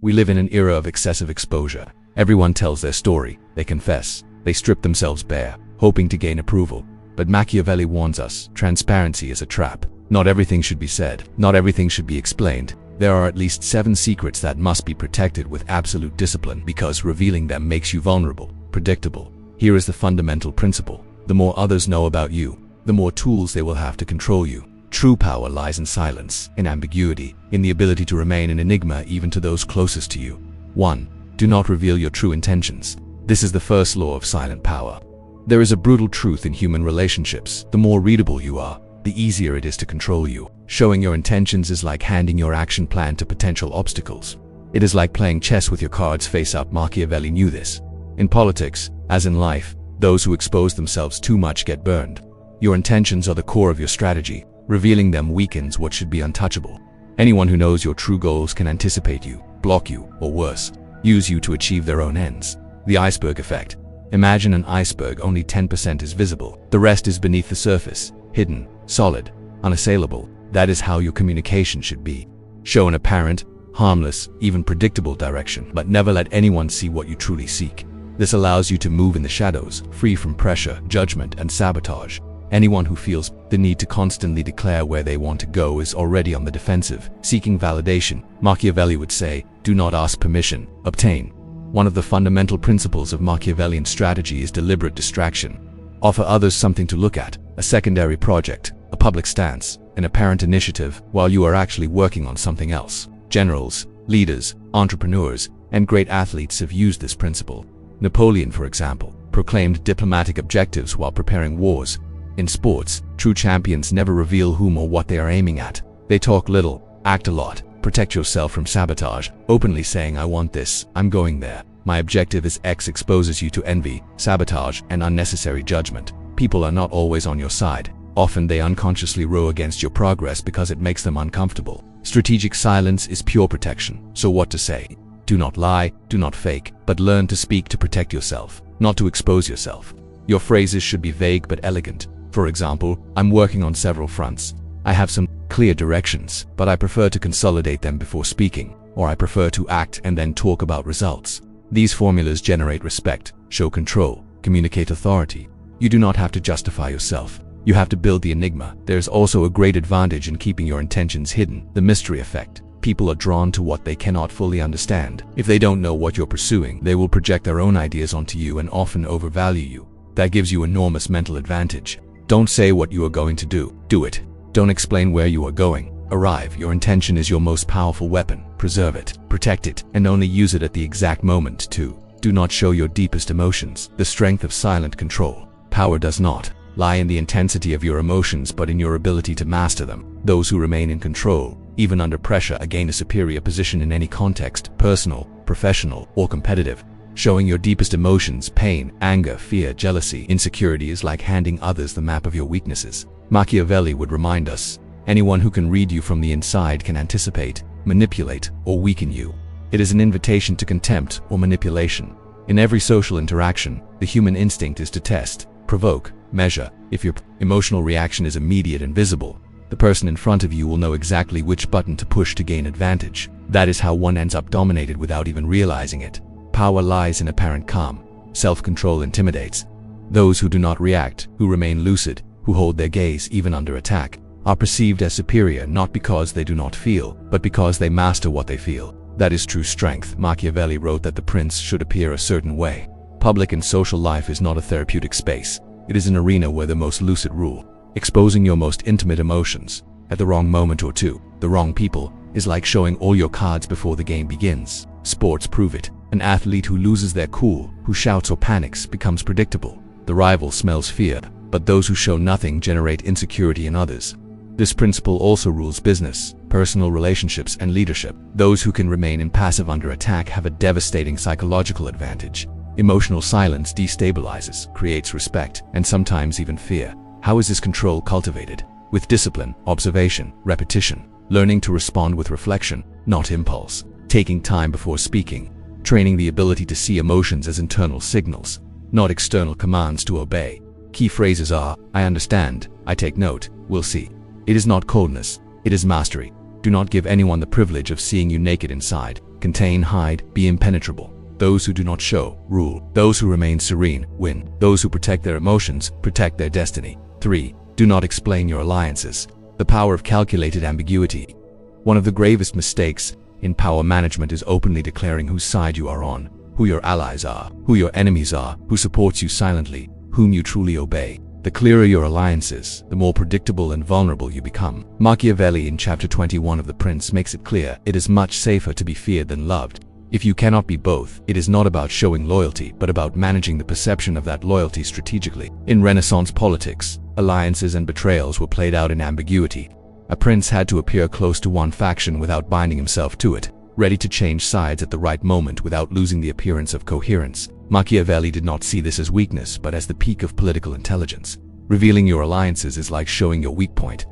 We live in an era of excessive exposure. Everyone tells their story, they confess, they strip themselves bare, hoping to gain approval. But Machiavelli warns us, transparency is a trap. Not everything should be said, not everything should be explained. There are at least 7 secrets that must be protected with absolute discipline because revealing them makes you vulnerable, predictable. Here is the fundamental principle. The more others know about you, the more tools they will have to control you. True power lies in silence, in ambiguity, in the ability to remain an enigma even to those closest to you. 1. Do not reveal your true intentions. This is the first law of silent power. There is a brutal truth in human relationships. The more readable you are, the easier it is to control you. Showing your intentions is like handing your action plan to potential obstacles. It is like playing chess with your cards face up. Machiavelli knew this. In politics, as in life, those who expose themselves too much get burned. Your intentions are the core of your strategy. Revealing them weakens what should be untouchable. Anyone who knows your true goals can anticipate you, block you, or worse, use you to achieve their own ends. The iceberg effect. Imagine an iceberg, only 10% is visible. The rest is beneath the surface, hidden, solid, unassailable. That is how your communication should be. Show an apparent, harmless, even predictable direction, but never let anyone see what you truly seek. This allows you to move in the shadows, free from pressure, judgment, and sabotage. Anyone who feels the need to constantly declare where they want to go is already on the defensive, seeking validation. Machiavelli would say, do not ask permission, obtain. One of the fundamental principles of Machiavellian strategy is deliberate distraction. Offer others something to look at, a secondary project, a public stance, an apparent initiative, while you are actually working on something else. Generals, leaders, entrepreneurs, and great athletes have used this principle. Napoleon, for example, proclaimed diplomatic objectives while preparing wars. In sports, true champions never reveal whom or what they are aiming at. They talk little, act a lot. Protect yourself from sabotage. Openly saying, I want this, I'm going there, my objective is X exposes you to envy, sabotage, and unnecessary judgment. People are not always on your side. Often they unconsciously row against your progress because it makes them uncomfortable. Strategic silence is pure protection. So what to say? Do not lie, do not fake, but learn to speak to protect yourself, not to expose yourself. Your phrases should be vague but elegant. For example, I'm working on several fronts. I have some clear directions, but I prefer to consolidate them before speaking, or I prefer to act and then talk about results. These formulas generate respect, show control, communicate authority. You do not have to justify yourself. You have to build the enigma. There's also a great advantage in keeping your intentions hidden, the mystery effect. People are drawn to what they cannot fully understand. If they don't know what you're pursuing, they will project their own ideas onto you and often overvalue you. That gives you enormous mental advantage. Don't say what you are going to do. Do it. Don't explain where you are going. Arrive. Your intention is your most powerful weapon. Preserve it, protect it, and only use it at the exact moment too. Do not show your deepest emotions. The strength of silent control. Power does not lie in the intensity of your emotions but in your ability to master them. Those who remain in control, even under pressure, gain a superior position in any context, personal, professional, or competitive. Showing your deepest emotions, pain, anger, fear, jealousy, insecurity is like handing others the map of your weaknesses. Machiavelli would remind us, anyone who can read you from the inside can anticipate, manipulate, or weaken you. It is an invitation to contempt or manipulation. In every social interaction, the human instinct is to test, provoke, measure. If your emotional reaction is immediate and visible, the person in front of you will know exactly which button to push to gain advantage. That is how one ends up dominated without even realizing it. Power lies in apparent calm. Self-control intimidates. Those who do not react, who remain lucid, who hold their gaze even under attack, are perceived as superior not because they do not feel, but because they master what they feel. That is true strength. Machiavelli wrote that the prince should appear a certain way. Public and social life is not a therapeutic space. It is an arena where the most lucid rule. Exposing your most intimate emotions at the wrong moment or to the wrong people is like showing all your cards before the game begins. Sports prove it. An athlete who loses their cool, who shouts or panics, becomes predictable. The rival smells fear, but those who show nothing generate insecurity in others. This principle also rules business, personal relationships, and leadership. Those who can remain impassive under attack have a devastating psychological advantage. Emotional silence destabilizes, creates respect, and sometimes even fear. How is this control cultivated? With discipline, observation, repetition, learning to respond with reflection, not impulse, taking time before speaking, training the ability to see emotions as internal signals, not external commands to obey. Key phrases are, I understand, I take note, we'll see. It is not coldness, it is mastery. Do not give anyone the privilege of seeing you naked inside. Contain, hide, be impenetrable. Those who do not show, rule. Those who remain serene, win. Those who protect their emotions, protect their destiny. 3. Do not explain your alliances. The power of calculated ambiguity. One of the gravest mistakes in power management is openly declaring whose side you are on, who your allies are, who your enemies are, who supports you silently, whom you truly obey. The clearer your alliances, the more predictable and vulnerable you become. Machiavelli in chapter 21 of The Prince makes it clear it is much safer to be feared than loved. If you cannot be both, it is not about showing loyalty, but about managing the perception of that loyalty strategically. In Renaissance politics, alliances and betrayals were played out in ambiguity. A prince had to appear close to one faction without binding himself to it, ready to change sides at the right moment without losing the appearance of coherence. Machiavelli did not see this as weakness, but as the peak of political intelligence. Revealing your alliances is like showing your weak point.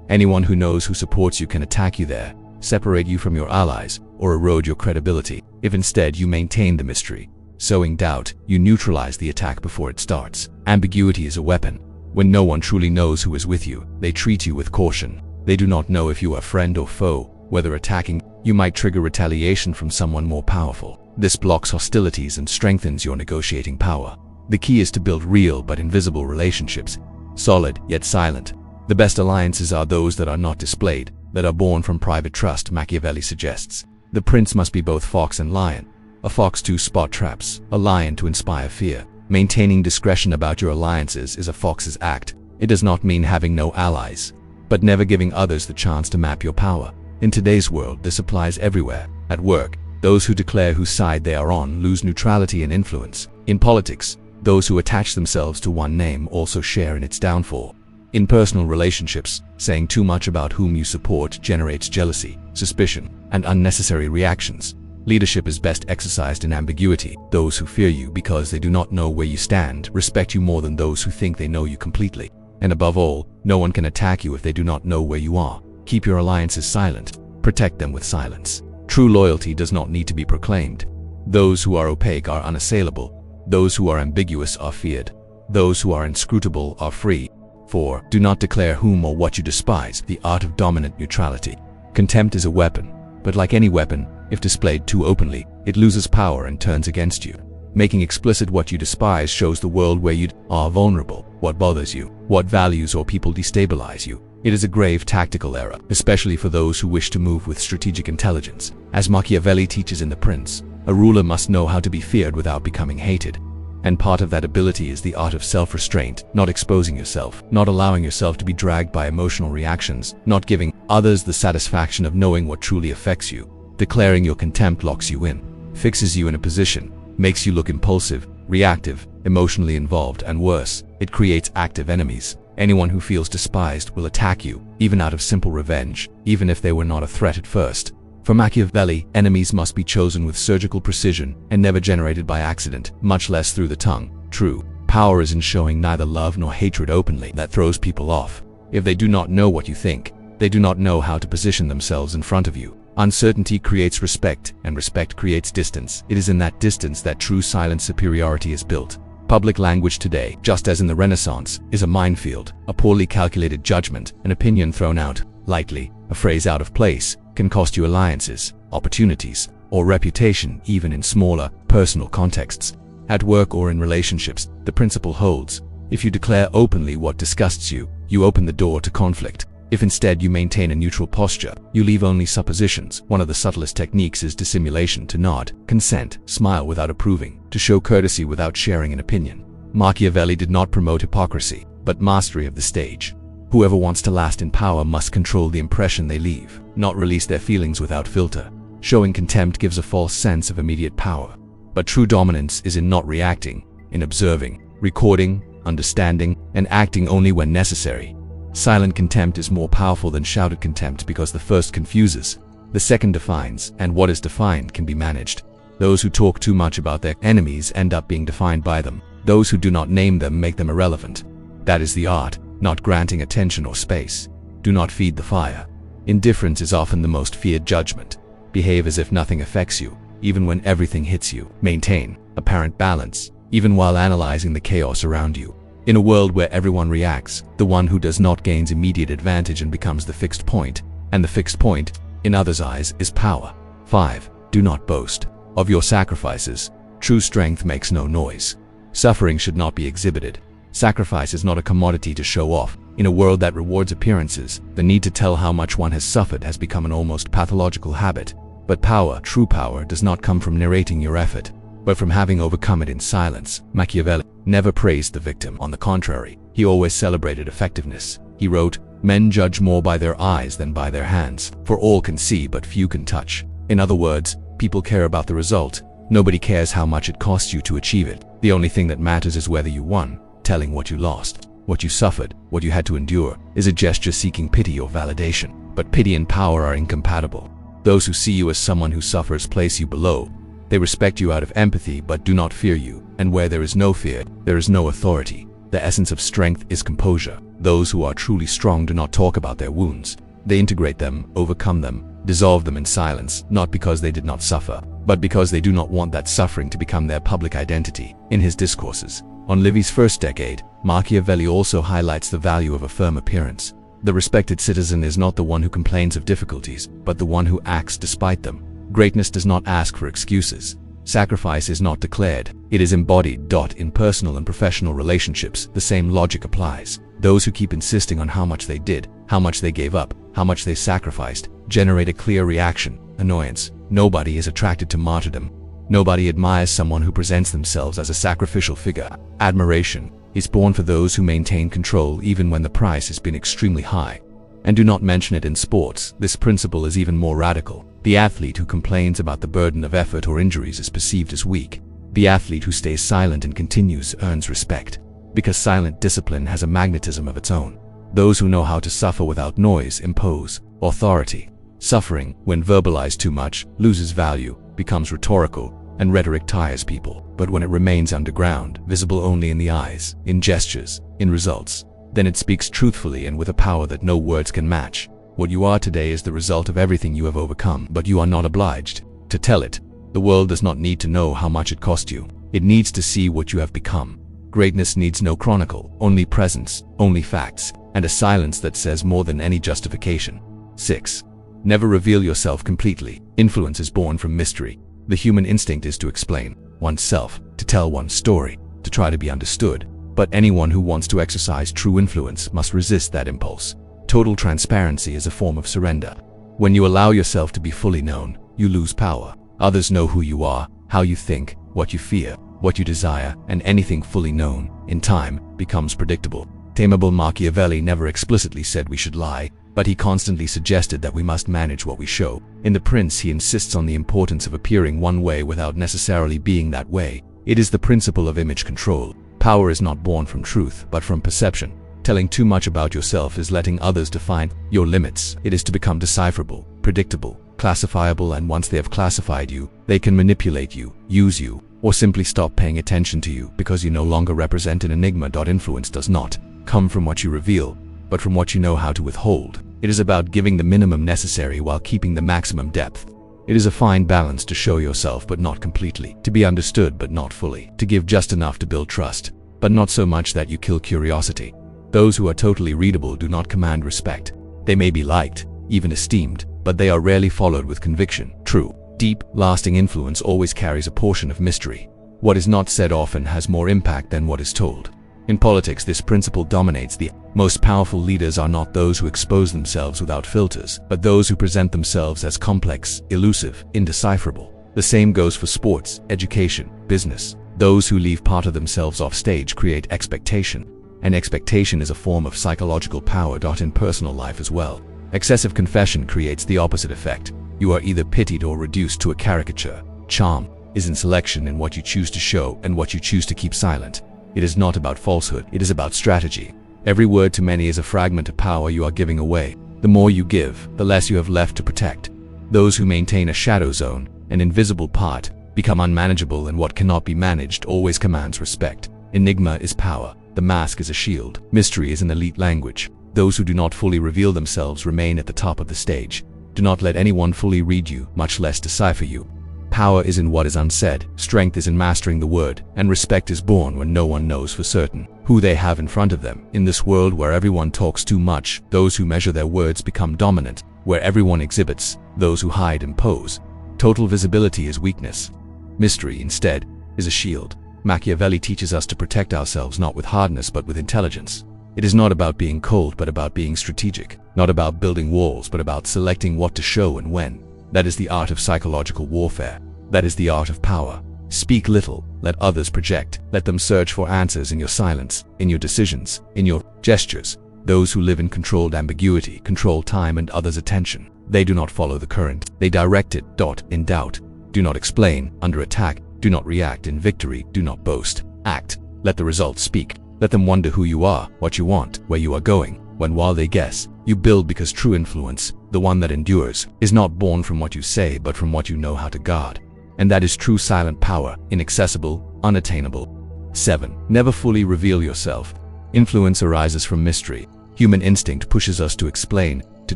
Anyone who knows who supports you can attack you there, separate you from your allies, or erode your credibility. If instead you maintain the mystery, sowing doubt, you neutralize the attack before it starts. Ambiguity is a weapon. When no one truly knows who is with you, they treat you with caution. They do not know if you are friend or foe. Whether attacking, you might trigger retaliation from someone more powerful. This blocks hostilities and strengthens your negotiating power. The key is to build real but invisible relationships, solid yet silent. The best alliances are those that are not displayed, that are born from private trust, Machiavelli suggests. The prince must be both fox and lion. A fox to spot traps, a lion to inspire fear. Maintaining discretion about your alliances is a fox's act. It does not mean having no allies, but never giving others the chance to map your power. In today's world, this applies everywhere. At work, those who declare whose side they are on lose neutrality and influence. In politics, those who attach themselves to one name also share in its downfall. In personal relationships, saying too much about whom you support generates jealousy, suspicion, and unnecessary reactions. Leadership is best exercised in ambiguity. Those who fear you because they do not know where you stand respect you more than those who think they know you completely. And above all, no one can attack you if they do not know where you are. Keep your alliances silent. Protect them with silence. True loyalty does not need to be proclaimed. Those who are opaque are unassailable. Those who are ambiguous are feared. Those who are inscrutable are free. 4. Do not declare whom or what you despise. The art of dominant neutrality. Contempt is a weapon, but like any weapon, if displayed too openly, it loses power and turns against you. Making explicit what you despise shows the world where you are vulnerable, what bothers you, what values or people destabilize you. It is a grave tactical error, especially for those who wish to move with strategic intelligence. As Machiavelli teaches in The Prince, a ruler must know how to be feared without becoming hated. And part of that ability is the art of self-restraint, not exposing yourself, not allowing yourself to be dragged by emotional reactions, not giving others the satisfaction of knowing what truly affects you. Declaring your contempt locks you in, fixes you in a position, makes you look impulsive, reactive, emotionally involved, and worse, it creates active enemies. Anyone who feels despised will attack you, even out of simple revenge, even if they were not a threat at first. For Machiavelli, enemies must be chosen with surgical precision and never generated by accident, much less through the tongue. True power is in showing neither love nor hatred openly. That throws people off. If they do not know what you think, they do not know how to position themselves in front of you. Uncertainty creates respect, and respect creates distance. It is in that distance that true silent superiority is built. Public language today, just as in the Renaissance, is a minefield. A poorly calculated judgment, an opinion thrown out lightly, a phrase out of place, can cost you alliances, opportunities, or reputation even in smaller, personal contexts. At work or in relationships, the principle holds. If you declare openly what disgusts you, you open the door to conflict. If instead you maintain a neutral posture, you leave only suppositions. One of the subtlest techniques is dissimulation: to nod, consent, smile without approving, to show courtesy without sharing an opinion. Machiavelli did not promote hypocrisy, but mastery of the stage. Whoever wants to last in power must control the impression they leave, not release their feelings without filter. Showing contempt gives a false sense of immediate power. But true dominance is in not reacting, in observing, recording, understanding, and acting only when necessary. Silent contempt is more powerful than shouted contempt because the first confuses, the second defines, and what is defined can be managed. Those who talk too much about their enemies end up being defined by them. Those who do not name them make them irrelevant. That is the art, not granting attention or space. Do not feed the fire. Indifference is often the most feared judgment. Behave as if nothing affects you, even when everything hits you. Maintain apparent balance, even while analyzing the chaos around you. In a world where everyone reacts, the one who does not gains immediate advantage and becomes the fixed point, and the fixed point, in others' eyes, is power. 5. Do not boast of your sacrifices. True strength makes no noise. Suffering should not be exhibited. Sacrifice is not a commodity to show off. In a world that rewards appearances, the need to tell how much one has suffered has become an almost pathological habit. But power, true power, does not come from narrating your effort, but from having overcome it in silence. Machiavelli never praised the victim. On the contrary, he always celebrated effectiveness. He wrote, "Men judge more by their eyes than by their hands, for all can see but few can touch." In other words, people care about the result. Nobody cares how much it costs you to achieve it. The only thing that matters is whether you won. Telling what you lost, what you suffered, what you had to endure, is a gesture seeking pity or validation. But pity and power are incompatible. Those who see you as someone who suffers place you below. They respect you out of empathy but do not fear you, and where there is no fear, there is no authority. The essence of strength is composure. Those who are truly strong do not talk about their wounds. They integrate them, overcome them, dissolve them in silence, not because they did not suffer, but because they do not want that suffering to become their public identity. In his discourses on Livy's first decade, Machiavelli also highlights the value of a firm appearance. The respected citizen is not the one who complains of difficulties, but the one who acts despite them. Greatness does not ask for excuses. Sacrifice is not declared, it is embodied. In personal and professional relationships, the same logic applies. Those who keep insisting on how much they did, how much they gave up, how much they sacrificed, generate a clear reaction: annoyance. Nobody is attracted to martyrdom. Nobody admires someone who presents themselves as a sacrificial figure. Admiration is born for those who maintain control even when the price has been extremely high. And do not mention it in sports. This principle is even more radical. The athlete who complains about the burden of effort or injuries is perceived as weak. The athlete who stays silent and continues earns respect, because silent discipline has a magnetism of its own. Those who know how to suffer without noise impose authority. Suffering, when verbalized too much, loses value, becomes rhetorical, and rhetoric tires people. But when it remains underground, visible only in the eyes, in gestures, in results, then it speaks truthfully and with a power that no words can match. What you are today is the result of everything you have overcome, but you are not obliged to tell it. The world does not need to know how much it cost you. It needs to see what you have become. Greatness needs no chronicle, only presence, only facts, and a silence that says more than any justification. 6. Never reveal yourself completely. Influence is born from mystery. The human instinct is to explain oneself, to tell one's story, to try to be understood. But anyone who wants to exercise true influence must resist that impulse. Total transparency is a form of surrender. When you allow yourself to be fully known, you lose power. Others know who you are, how you think, what you fear, what you desire, and anything fully known, in time, becomes predictable. Tameable Machiavelli never explicitly said we should lie, but he constantly suggested that we must manage what we show. In The Prince, he insists on the importance of appearing one way without necessarily being that way. It is the principle of image control. Power is not born from truth, but from perception. Telling too much about yourself is letting others define your limits. It is to become decipherable, predictable, classifiable, and once they have classified you, they can manipulate you, use you, or simply stop paying attention to you because you no longer represent an enigma. Influence does not come from what you reveal, but from what you know how to withhold. It is about giving the minimum necessary while keeping the maximum depth. It is a fine balance to show yourself but not completely, to be understood but not fully, to give just enough to build trust, but not so much that you kill curiosity. Those who are totally readable do not command respect. They may be liked, even esteemed, but they are rarely followed with conviction. True, deep, lasting influence always carries a portion of mystery. What is not said often has more impact than what is told. In politics, this principle dominates. The most powerful leaders are not those who expose themselves without filters, but those who present themselves as complex, elusive, indecipherable. The same goes for sports, education, business. Those who leave part of themselves off stage create expectation, and expectation is a form of psychological power. In personal life as well, excessive confession creates the opposite effect. You are either pitied or reduced to a caricature. Charm is in selection in what you choose to show and what you choose to keep silent. It is not about falsehood, it is about strategy. Every word to many is a fragment of power you are giving away. The more you give, the less you have left to protect. Those who maintain a shadow zone, an invisible part, become unmanageable, and what cannot be managed always commands respect. Enigma is power, the mask is a shield, mystery is an elite language. Those who do not fully reveal themselves remain at the top of the stage. Do not let anyone fully read you, much less decipher you. Power is in what is unsaid, strength is in mastering the word, and respect is born when no one knows for certain who they have in front of them. In this world where everyone talks too much, those who measure their words become dominant. Where everyone exhibits, those who hide impose. Total visibility is weakness. Mystery, instead, is a shield. Machiavelli teaches us to protect ourselves not with hardness but with intelligence. It is not about being cold but about being strategic. Not about building walls but about selecting what to show and when. That is the art of psychological warfare. That is the art of power. Speak little, let others project. Let them search for answers in your silence, in your decisions, in your gestures. Those who live in controlled ambiguity control time and others' attention. They do not follow the current. They direct it. In doubt. Do not explain. Under attack. Do not react. In victory. Do not boast. Act. Let the results speak. Let them wonder who you are, what you want, where you are going. When while they guess, you build, because true influence, the one that endures, is not born from what you say but from what you know how to guard. And that is true silent power, inaccessible, unattainable. 7. Never fully reveal yourself. Influence arises from mystery. Human instinct pushes us to explain, to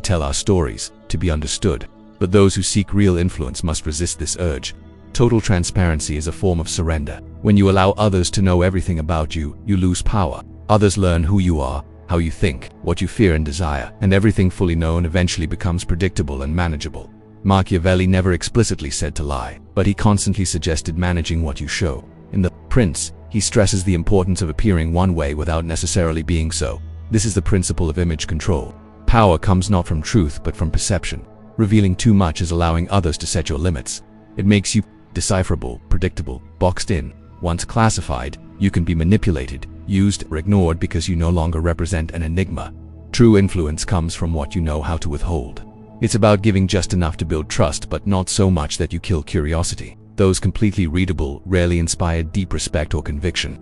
tell our stories, to be understood. But those who seek real influence must resist this urge. Total transparency is a form of surrender. When you allow others to know everything about you, you lose power. Others learn who you are, how you think, what you fear and desire, and everything fully known eventually becomes predictable and manageable. Machiavelli never explicitly said to lie, but he constantly suggested managing what you show. In The Prince, he stresses the importance of appearing one way without necessarily being so. This is the principle of image control. Power comes not from truth but from perception. Revealing too much is allowing others to set your limits. It makes you decipherable, predictable, boxed in. Once classified, you can be manipulated, used or ignored because you no longer represent an enigma. True influence comes from what you know how to withhold. It's about giving just enough to build trust but not so much that you kill curiosity. Those completely readable rarely inspire deep respect or conviction.